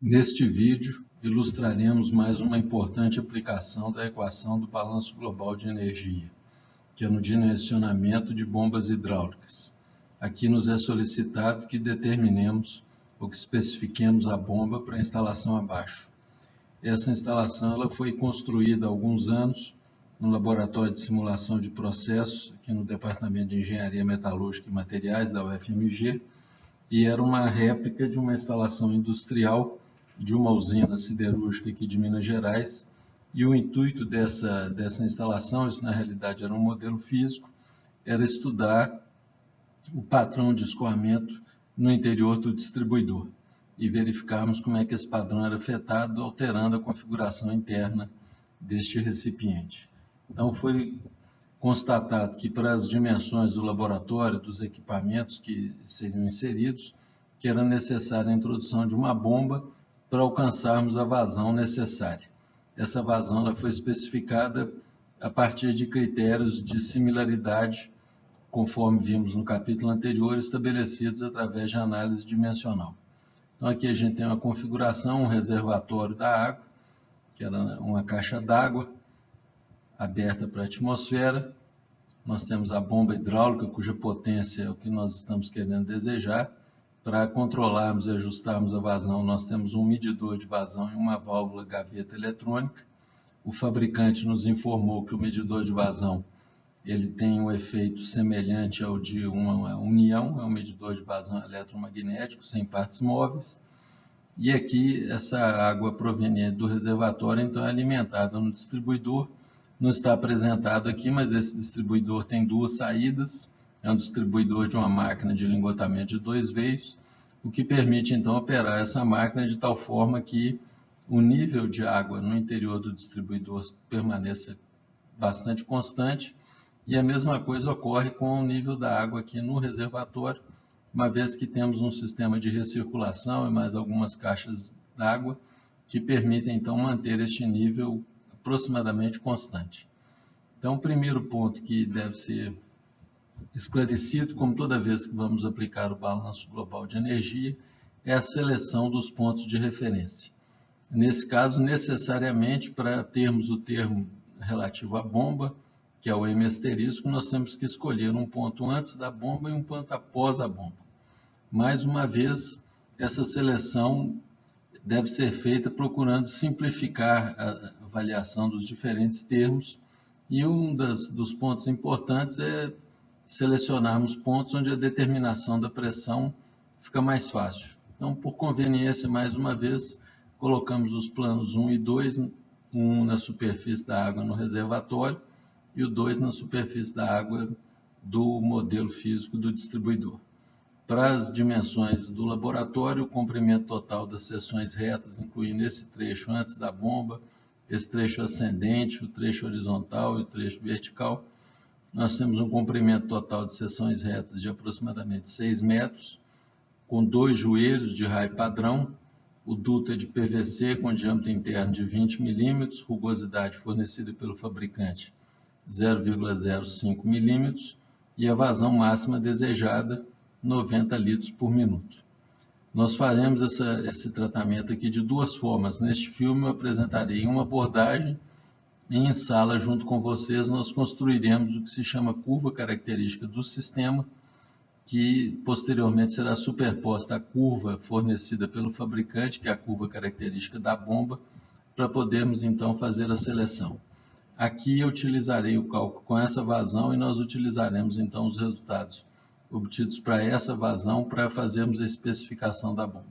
Neste vídeo, ilustraremos mais uma importante aplicação da equação do balanço global de energia, que é no dimensionamento de bombas hidráulicas. Aqui nos é solicitado que determinemos ou que especifiquemos a bomba para a instalação abaixo. Essa instalação ela foi construída há alguns anos no laboratório de simulação de processos, aqui no Departamento de Engenharia Metalúrgica e Materiais da UFMG, e era uma réplica de uma instalação industrial de uma usina siderúrgica aqui de Minas Gerais, e o intuito dessa instalação, isso na realidade era um modelo físico, era estudar o padrão de escoamento no interior do distribuidor e verificarmos como é que esse padrão era afetado, alterando a configuração interna deste recipiente. Então foi constatado que para as dimensões do laboratório, dos equipamentos que seriam inseridos, que era necessária a introdução de uma bomba para alcançarmos a vazão necessária. Essa vazão ela foi especificada a partir de critérios de similaridade, conforme vimos no capítulo anterior, estabelecidos através de análise dimensional. Então aqui a gente tem uma configuração, um reservatório da água, que era uma caixa d'água aberta para a atmosfera. Nós temos a bomba hidráulica, cuja potência é o que nós estamos querendo desejar. Para controlarmos e ajustarmos a vazão, nós temos um medidor de vazão e uma válvula gaveta eletrônica. O fabricante nos informou que o medidor de vazão ele tem um efeito semelhante ao de uma união, é um medidor de vazão eletromagnético sem partes móveis. E aqui essa água proveniente do reservatório então é alimentada no distribuidor. Não está apresentado aqui, mas esse distribuidor tem duas saídas. É um distribuidor de uma máquina de lingotamento de 2 veios, o que permite então operar essa máquina de tal forma que o nível de água no interior do distribuidor permaneça bastante constante, e a mesma coisa ocorre com o nível da água aqui no reservatório, uma vez que temos um sistema de recirculação e mais algumas caixas d'água que permitem então manter este nível aproximadamente constante. Então, o primeiro ponto que deve ser esclarecido, como toda vez que vamos aplicar o balanço global de energia, é a seleção dos pontos de referência. Nesse caso, necessariamente, para termos o termo relativo à bomba, que é o M asterisco, nós temos que escolher um ponto antes da bomba e um ponto após a bomba. Mais uma vez, essa seleção deve ser feita procurando simplificar a avaliação dos diferentes termos, e um dos pontos importantes é selecionarmos pontos onde a determinação da pressão fica mais fácil. Então, por conveniência, mais uma vez, colocamos os planos 1 e 2, um na superfície da água no reservatório e o 2 na superfície da água do modelo físico do distribuidor. Para as dimensões do laboratório, o comprimento total das seções retas, incluindo esse trecho antes da bomba, esse trecho ascendente, o trecho horizontal e o trecho vertical, nós temos um comprimento total de seções retas de aproximadamente 6 metros, com 2 joelhos de raio padrão. O duto é de PVC com diâmetro interno de 20 milímetros, rugosidade fornecida pelo fabricante 0,05 milímetros, e a vazão máxima desejada 90 litros por minuto. Nós faremos esse tratamento aqui de duas formas. Neste filme eu apresentarei uma abordagem e em sala, junto com vocês, nós construiremos o que se chama curva característica do sistema, que posteriormente será superposta à curva fornecida pelo fabricante, que é a curva característica da bomba, para podermos então fazer a seleção. Aqui eu utilizarei o cálculo com essa vazão e nós utilizaremos então os resultados obtidos para essa vazão para fazermos a especificação da bomba.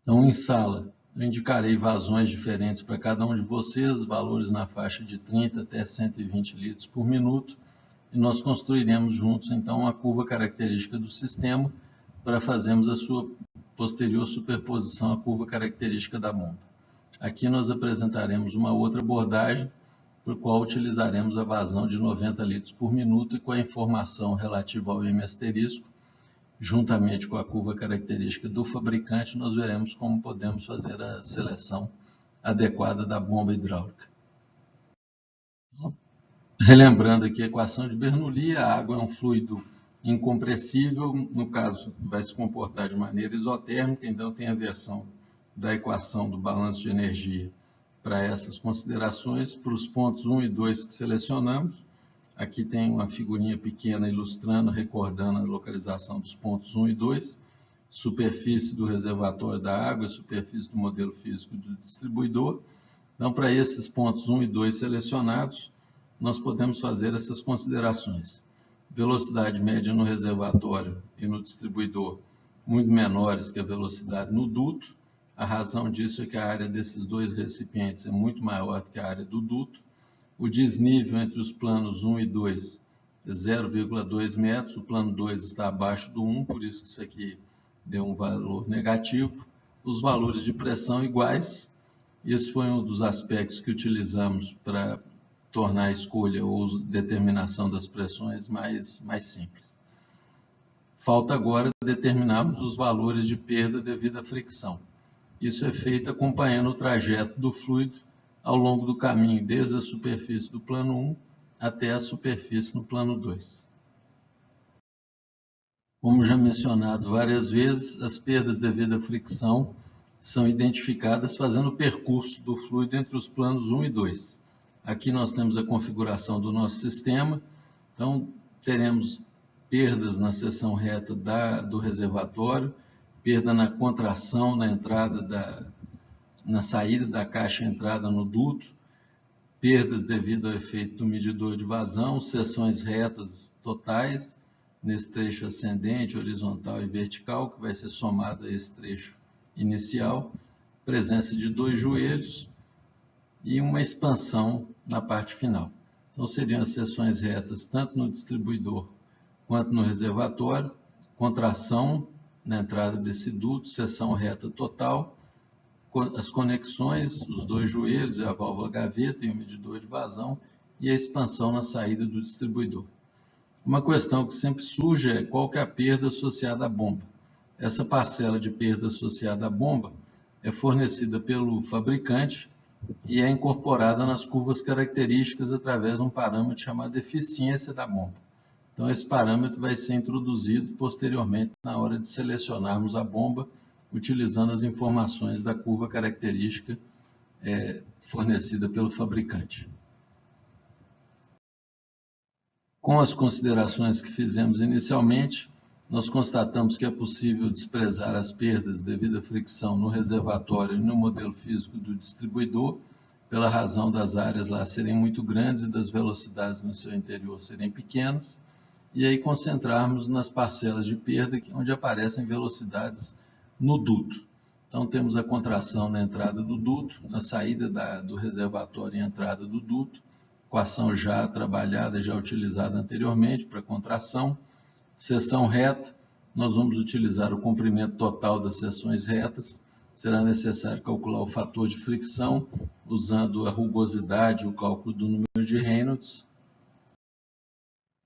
Então, em sala, eu indicarei vazões diferentes para cada um de vocês, valores na faixa de 30 até 120 litros por minuto, e nós construiremos juntos então a curva característica do sistema para fazermos a sua posterior superposição à curva característica da bomba. Aqui nós apresentaremos uma outra abordagem, por qual utilizaremos a vazão de 90 litros por minuto e com a informação relativa ao M asterisco, juntamente com a curva característica do fabricante, nós veremos como podemos fazer a seleção adequada da bomba hidráulica. Relembrando aqui a equação de Bernoulli, a água é um fluido incompressível, no caso vai se comportar de maneira isotérmica, então tem a versão da equação do balanço de energia para essas considerações. Para os pontos 1 e 2 que selecionamos, aqui tem uma figurinha pequena ilustrando, recordando a localização dos pontos 1 e 2, superfície do reservatório da água e superfície do modelo físico do distribuidor. Então, para esses pontos 1 e 2 selecionados, nós podemos fazer essas considerações. Velocidade média no reservatório e no distribuidor muito menores que a velocidade no duto. A razão disso é que a área desses dois recipientes é muito maior do que a área do duto. O desnível entre os planos 1 e 2 é 0,2 metros, o plano 2 está abaixo do 1, por isso que isso aqui deu um valor negativo. Os valores de pressão iguais. Esse foi um dos aspectos que utilizamos para tornar a escolha ou determinação das pressões mais simples. Falta agora determinarmos os valores de perda devido à fricção. Isso é feito acompanhando o trajeto do fluido ao longo do caminho, desde a superfície do plano 1 até a superfície no plano 2. Como já mencionado várias vezes, as perdas devido à fricção são identificadas fazendo o percurso do fluido entre os planos 1 e 2. Aqui nós temos a configuração do nosso sistema, então teremos perdas na seção reta do reservatório, perda na contração na entrada na saída da caixa entrada no duto, perdas devido ao efeito do medidor de vazão, seções retas totais, nesse trecho ascendente, horizontal e vertical, que vai ser somado a esse trecho inicial, presença de 2 joelhos e uma expansão na parte final. Então seriam as seções retas tanto no distribuidor quanto no reservatório, contração na entrada desse duto, seção reta total, as conexões, os 2 joelhos, a válvula gaveta e o medidor de vazão, e a expansão na saída do distribuidor. Uma questão que sempre surge é qual que é a perda associada à bomba. Essa parcela de perda associada à bomba é fornecida pelo fabricante e é incorporada nas curvas características através de um parâmetro chamado eficiência da bomba. Então, esse parâmetro vai ser introduzido posteriormente na hora de selecionarmos a bomba, utilizando as informações da curva característica fornecida pelo fabricante. Com as considerações que fizemos inicialmente, nós constatamos que é possível desprezar as perdas devido à fricção no reservatório e no modelo físico do distribuidor, pela razão das áreas lá serem muito grandes e das velocidades no seu interior serem pequenas, e aí concentrarmos nas parcelas de perda onde aparecem velocidades no duto. Então temos a contração na entrada do duto, na saída do reservatório e entrada do duto, equação já trabalhada, já utilizada anteriormente para contração. Seção reta, nós vamos utilizar o comprimento total das seções retas. Será necessário calcular o fator de fricção, usando a rugosidade e o cálculo do número de Reynolds.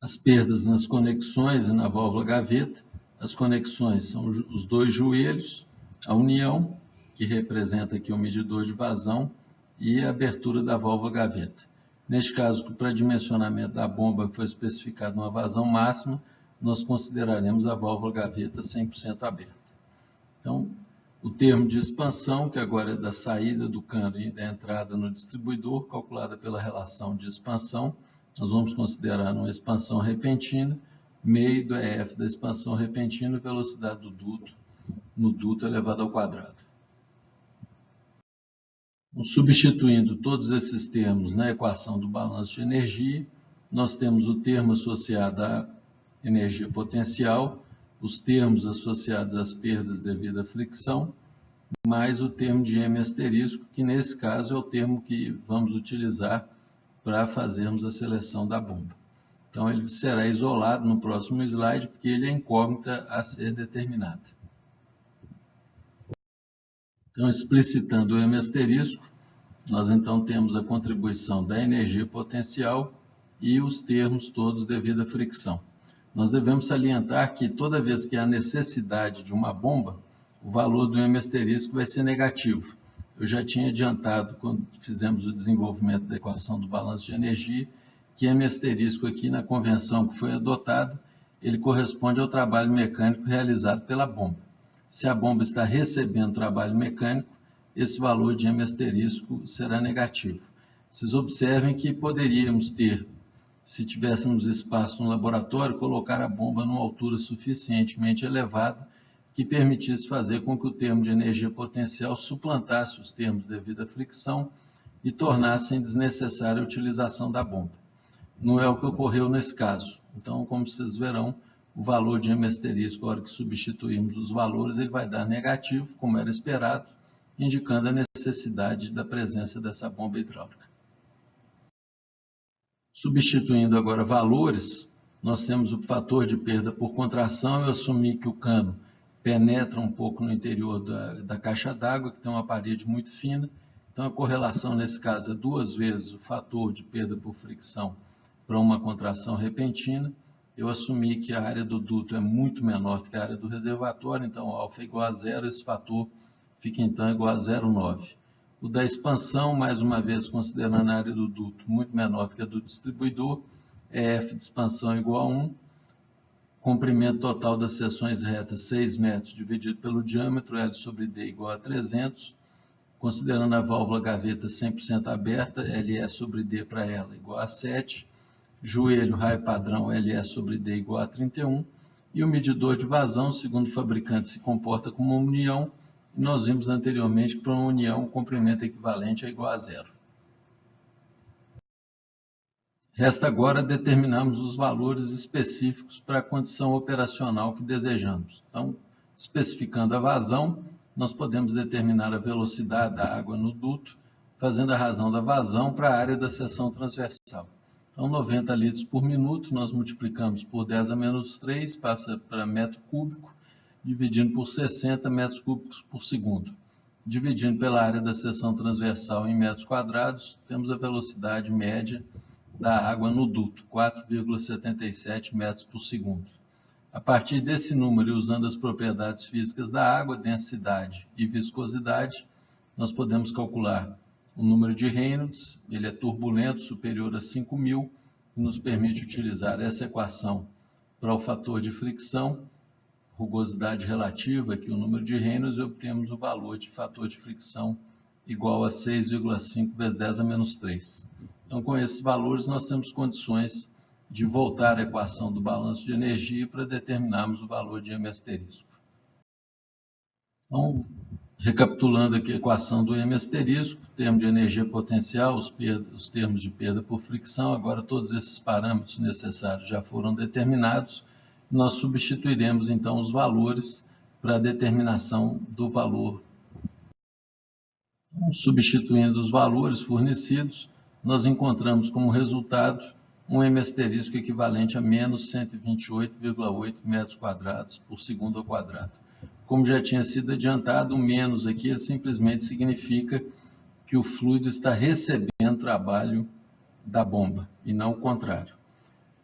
As perdas nas conexões e na válvula gaveta. As conexões são os 2 joelhos, a união, que representa aqui o medidor de vazão, e a abertura da válvula gaveta. Neste caso, para dimensionamento da bomba foi especificada uma vazão máxima, nós consideraremos a válvula gaveta 100% aberta. Então, o termo de expansão, que agora é da saída do cano e da entrada no distribuidor, calculada pela relação de expansão, nós vamos considerar uma expansão repentina, meio do EF da expansão repentina, velocidade do duto, no duto elevado ao quadrado. Substituindo todos esses termos na equação do balanço de energia, nós temos o termo associado à energia potencial, os termos associados às perdas devido à fricção, mais o termo de M asterisco, que nesse caso é o termo que vamos utilizar para fazermos a seleção da bomba. Então ele será isolado no próximo slide, porque ele é incógnita a ser determinada. Então, explicitando o M asterisco, nós então temos a contribuição da energia potencial e os termos todos devido à fricção. Nós devemos salientar que toda vez que há necessidade de uma bomba, o valor do M asterisco vai ser negativo. Eu já tinha adiantado, quando fizemos o desenvolvimento da equação do balanço de energia, que M asterisco aqui na convenção que foi adotada ele corresponde ao trabalho mecânico realizado pela bomba. Se a bomba está recebendo trabalho mecânico, esse valor de M asterisco será negativo. Vocês observem que poderíamos ter, se tivéssemos espaço no laboratório, colocar a bomba numa altura suficientemente elevada que permitisse fazer com que o termo de energia potencial suplantasse os termos devido à fricção e tornassem desnecessária a utilização da bomba. Não é o que ocorreu nesse caso. Então, como vocês verão, o valor de M asterisco, na hora que substituirmos os valores, ele vai dar negativo, como era esperado, indicando a necessidade da presença dessa bomba hidráulica. Substituindo agora valores, nós temos o fator de perda por contração. Eu assumi que o cano penetra um pouco no interior da caixa d'água, que tem uma parede muito fina. Então, a correlação nesse caso é 2 vezes o fator de perda por fricção para uma contração repentina. Eu assumi que a área do duto é muito menor do que a área do reservatório, então alfa é igual a 0, esse fator fica então igual a 0,9. O da expansão, mais uma vez, considerando a área do duto muito menor do que a do distribuidor, é F de expansão igual a 1. Comprimento total das seções retas, 6 metros, dividido pelo diâmetro, L sobre D igual a 300. Considerando a válvula gaveta 100% aberta, LE sobre D para ela igual a 7. Joelho, raio padrão, LE sobre D igual a 31. E o medidor de vazão, segundo o fabricante, se comporta como uma união. E nós vimos anteriormente que para uma união o comprimento equivalente é igual a 0. Resta agora determinarmos os valores específicos para a condição operacional que desejamos. Então, especificando a vazão, nós podemos determinar a velocidade da água no duto, fazendo a razão da vazão para a área da seção transversal. Então, 90 litros por minuto, nós multiplicamos por 10 a menos 3, passa para metro cúbico, dividindo por 60 metros cúbicos por segundo. Dividindo pela área da seção transversal em metros quadrados, temos a velocidade média da água no duto, 4,77 metros por segundo. A partir desse número e usando as propriedades físicas da água, densidade e viscosidade, nós podemos calcular o número de Reynolds. Ele é turbulento, superior a 5.000, e nos permite utilizar essa equação para o fator de fricção, rugosidade relativa, aqui o número de Reynolds, e obtemos o valor de fator de fricção igual a 6,5 vezes 10 a menos 3. Então, com esses valores, nós temos condições de voltar à equação do balanço de energia para determinarmos o valor de M asterisco. Então, recapitulando aqui a equação do M asterisco, termo de energia potencial, os termos de perda por fricção, agora todos esses parâmetros necessários já foram determinados. Nós substituiremos então os valores para a determinação do valor. Então, substituindo os valores fornecidos, nós encontramos como resultado um M asterisco equivalente a menos 128,8 metros quadrados por segundo ao quadrado. Como já tinha sido adiantado, o menos aqui ele simplesmente significa que o fluido está recebendo trabalho da bomba e não o contrário.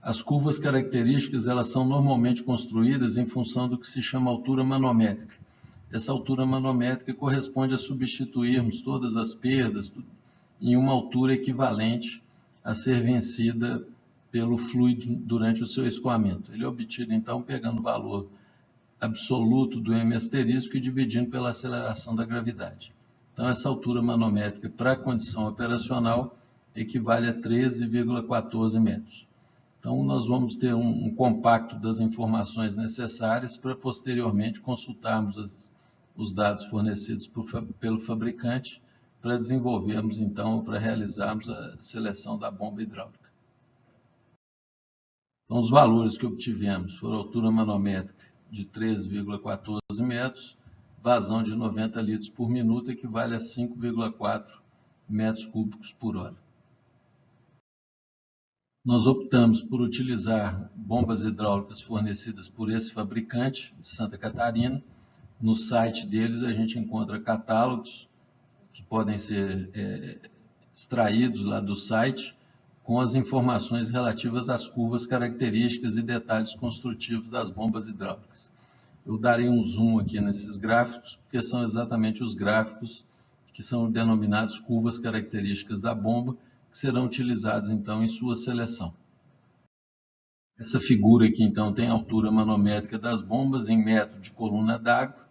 As curvas características elas são normalmente construídas em função do que se chama altura manométrica. Essa altura manométrica corresponde a substituirmos todas as perdas em uma altura equivalente a ser vencida pelo fluido durante o seu escoamento. Ele é obtido, então, pegando o valor absoluto do M asterisco e dividindo pela aceleração da gravidade. Então, essa altura manométrica para a condição operacional equivale a 13,14 metros. Então, nós vamos ter um compacto das informações necessárias para posteriormente consultarmos os dados fornecidos pelo fabricante para desenvolvermos, então, para realizarmos a seleção da bomba hidráulica. Então, os valores que obtivemos foram altura manométrica de 13,14 metros, vazão de 90 litros por minuto, equivale a 5,4 metros cúbicos por hora. Nós optamos por utilizar bombas hidráulicas fornecidas por esse fabricante de Santa Catarina. No site deles a gente encontra catálogos que podem ser extraídos lá do site com as informações relativas às curvas características e detalhes construtivos das bombas hidráulicas. Eu darei um zoom aqui nesses gráficos, porque são exatamente os gráficos que são denominados curvas características da bomba, que serão utilizados então em sua seleção. Essa figura aqui, então, tem a altura manométrica das bombas em metro de coluna d'água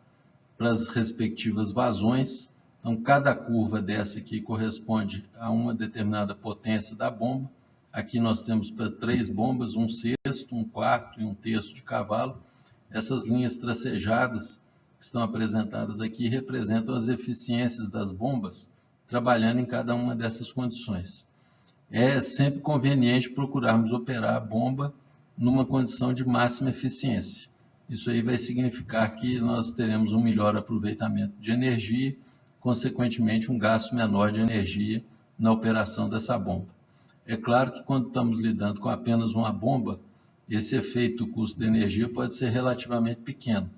para as respectivas vazões. Então, cada curva dessa aqui corresponde a uma determinada potência da bomba. Aqui nós temos para 3 bombas, 1/6, 1/4 e 1/3 de cavalo. Essas linhas tracejadas que estão apresentadas aqui representam as eficiências das bombas trabalhando em cada uma dessas condições. É sempre conveniente procurarmos operar a bomba numa condição de máxima eficiência. Isso aí vai significar que nós teremos um melhor aproveitamento de energia, consequentemente um gasto menor de energia na operação dessa bomba. É claro que quando estamos lidando com apenas uma bomba, esse efeito do custo de energia pode ser relativamente pequeno,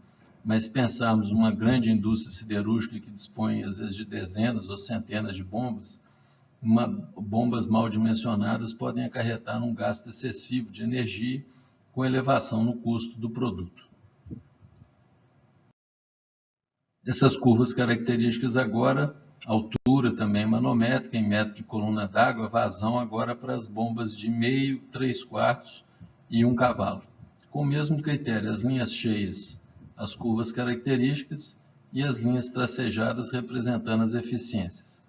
mas se pensarmos uma grande indústria siderúrgica que dispõe às vezes de dezenas ou centenas de bombas, bombas mal dimensionadas podem acarretar num gasto excessivo de energia com elevação no custo do produto. Essas curvas características agora, altura também manométrica em metro de coluna d'água, vazão agora para as bombas de meio, 3/4 e 1 cavalo. Com o mesmo critério, as linhas cheias, as curvas características e as linhas tracejadas representando as eficiências.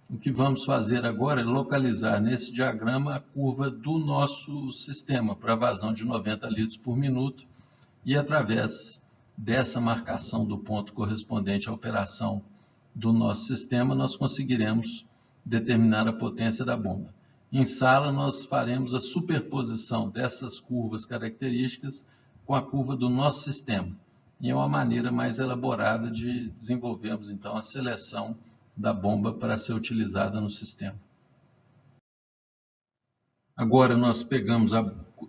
O que vamos fazer agora é localizar nesse diagrama a curva do nosso sistema para vazão de 90 litros por minuto e através dessa marcação do ponto correspondente à operação do nosso sistema, nós conseguiremos determinar a potência da bomba. Em sala, nós faremos a superposição dessas curvas características com a curva do nosso sistema. E é uma maneira mais elaborada de desenvolvermos, então, a seleção da bomba para ser utilizada no sistema. Agora nós pegamos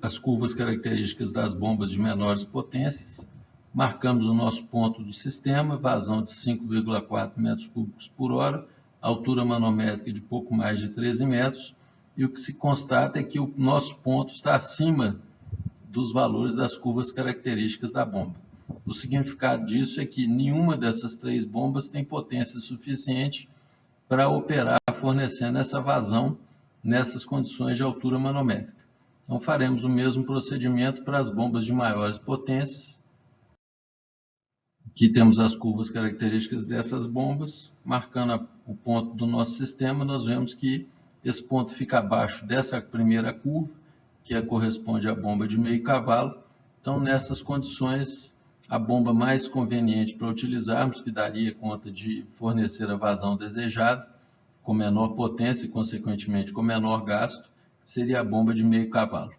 as curvas características das bombas de menores potências, marcamos o nosso ponto do sistema, vazão de 5,4 metros cúbicos por hora, altura manométrica de pouco mais de 13 metros, e o que se constata é que o nosso ponto está acima dos valores das curvas características da bomba. O significado disso é que nenhuma dessas 3 bombas tem potência suficiente para operar fornecendo essa vazão nessas condições de altura manométrica. Então faremos o mesmo procedimento para as bombas de maiores potências. Aqui temos as curvas características dessas bombas, marcando o ponto do nosso sistema, nós vemos que esse ponto fica abaixo dessa primeira curva, que corresponde à bomba de meio cavalo. Então nessas condições, a bomba mais conveniente para utilizarmos, que daria conta de fornecer a vazão desejada, com menor potência e, consequentemente, com menor gasto, seria a bomba de meio cavalo.